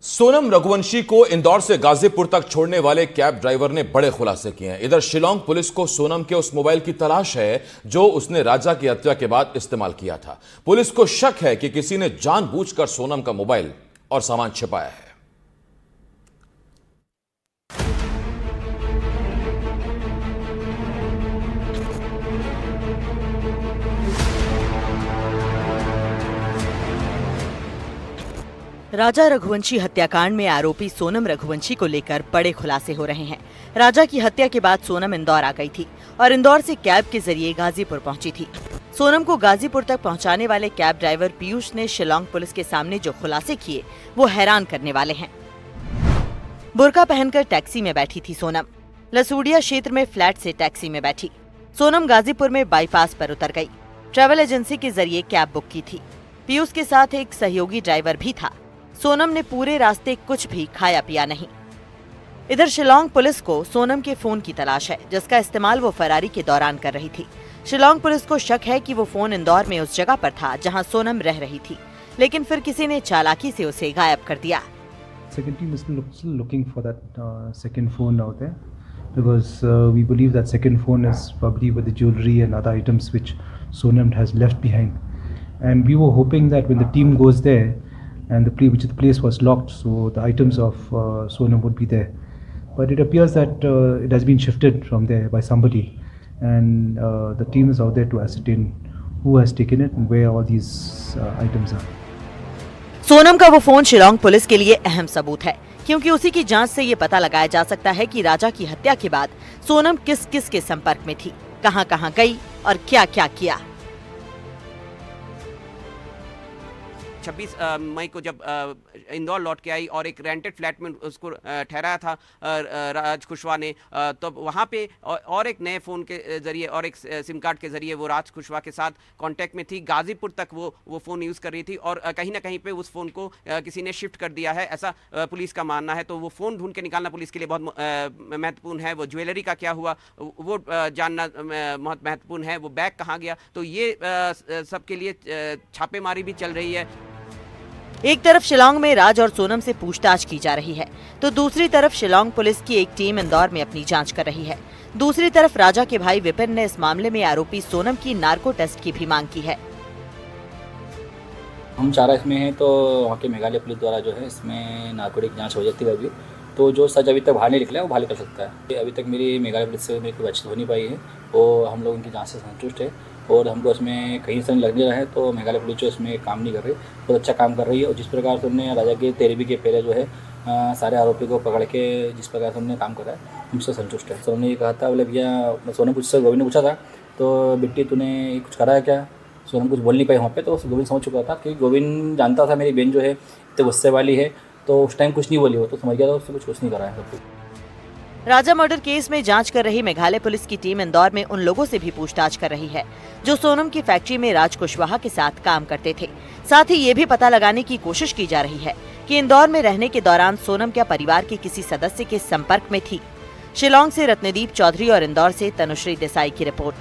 सोनम रघुवंशी को इंदौर से गाजीपुर तक छोड़ने वाले कैब ड्राइवर ने बड़े खुलासे किए हैं। इधर शिलांग पुलिस को सोनम के उस मोबाइल की तलाश है जो उसने राजा की हत्या के बाद इस्तेमाल किया था। पुलिस को शक है कि किसी ने जानबूझकर सोनम का मोबाइल और सामान छिपाया है। राजा रघुवंशी हत्याकांड में आरोपी सोनम रघुवंशी को लेकर बड़े खुलासे हो रहे हैं। राजा की हत्या के बाद सोनम इंदौर आ गई थी और इंदौर से कैब के जरिए गाजीपुर पहुंची थी। सोनम को गाजीपुर तक पहुंचाने वाले कैब ड्राइवर पीयूष ने शिलांग पुलिस के सामने जो खुलासे किए वो हैरान करने वाले हैं। बुर्का पहनकर टैक्सी में बैठी थी सोनम। लसूड़िया क्षेत्र में फ्लैट से टैक्सी में बैठी सोनम गाजीपुर में बाईपास पर उतर गई। ट्रैवल एजेंसी के जरिए कैब बुक की थी। पीयूष के साथ एक सहयोगी ड्राइवर भी था। सोनम ने पूरे रास्ते कुछ भी खाया पिया नहीं। इधर शिलांग पुलिस को सोनम के फोन की तलाश है जिसका इस्तेमाल वो फरारी के दौरान कर रही थी। शिलांग पुलिस को शक है कि वो फोन इंदौर में उस जगह पर था जहां सोनम रह रही थी, लेकिन फिर किसी ने चालाकी से उसे गायब कर दिया। Second team is still looking for that second phone out there because we believe that second phone is probably with the jewelry and other items which Sonam has left behind. And we were hoping that when the team goes there and the place was locked, so the items of Sonam would be there. But it appears that it has been shifted from there by somebody, and the team is out there to ascertain who has taken it and where all these items are. Sonam का वो phone Shillong police के लिए अहम सबूत है, क्योंकि उसी की जांच से ये पता लगाया जा सकता है कि राजा की हत्या के बाद सोनम किस किस के संपर्क में थी, कहां-कहां गई और क्या-क्या किया। 26 मई को जब इंदौर लौट के आई और एक रेंटेड फ्लैट में उसको ठहराया था राज कुशवाहा ने, तब वहाँ पे और एक नए फ़ोन के ज़रिए और एक सिम कार्ड के ज़रिए वो राज कुशवाहा के साथ कांटेक्ट में थी। गाजीपुर तक वो फ़ोन यूज़ कर रही थी और कहीं ना कहीं पे उस फ़ोन को किसी ने शिफ्ट कर दिया है, ऐसा पुलिस का मानना है। तो वो फ़ोन ढूंढ के निकालना पुलिस के लिए बहुत महत्वपूर्ण है। वो ज्वेलरी का क्या हुआ वो जानना बहुत महत्वपूर्ण है। वो बैग कहाँ गया, तो ये सब के लिए छापेमारी भी चल रही है। एक तरफ शिलांग में राज और सोनम से पूछताछ की जा रही है, तो दूसरी तरफ शिलांग पुलिस की एक टीम इंदौर में अपनी जांच कर रही है। दूसरी तरफ राजा के भाई विपिन ने इस मामले में आरोपी सोनम की नार्को टेस्ट की भी मांग की है। हम चारा इसमें हैं तो वहाँ के मेघालय पुलिस द्वारा जो है इसमें नार्कोटिक जांच हो जाती है अभी, तो जो सच अभी तक बाहर नहीं निकला है वो बाहर निकल सकता है। अभी तक मेरी मेघालय पुलिस से मेरी कोई बातचीत हो नहीं पाई है और हम लोग उनकी जाँच से संतुष्ट है और हमको इसमें कहीं से नहीं लग नहीं रहा है। तो मेघालय पुलिस जो इसमें काम नहीं कर रही, बहुत अच्छा काम कर रही है। और जिस प्रकार से उन्होंने राजा के तेरहवीं के पहले जो है सारे आरोपी को पकड़ के जिस प्रकार से उन्होंने काम करा है, हमसे संतुष्ट है। तो उन्होंने ये कहा था, बोले भैया सोनम कुछ से गोविंद ने पूछा था, तो बिट्टी तूने कुछ करा है क्या? सोनम कुछ बोल नहीं पाई वहाँ पे, तो गोविंद समझ चुका था क्योंकि गोविंद जानता था मेरी बहन जो है इतने गुस्से वाली है, तो उस टाइम कुछ नहीं बोली, वो तो समझ गया था उससे कुछ नहीं करा है सब कुछ। राजा मर्डर केस में जांच कर रही मेघालय पुलिस की टीम इंदौर में उन लोगों से भी पूछताछ कर रही है जो सोनम की फैक्ट्री में राज कुशवाहा के साथ काम करते थे। साथ ही ये भी पता लगाने की कोशिश की जा रही है कि इंदौर में रहने के दौरान सोनम क्या परिवार के किसी सदस्य के संपर्क में थी। शिलांग से रत्नदीप चौधरी और इंदौर से तनुश्री देसाई की रिपोर्ट।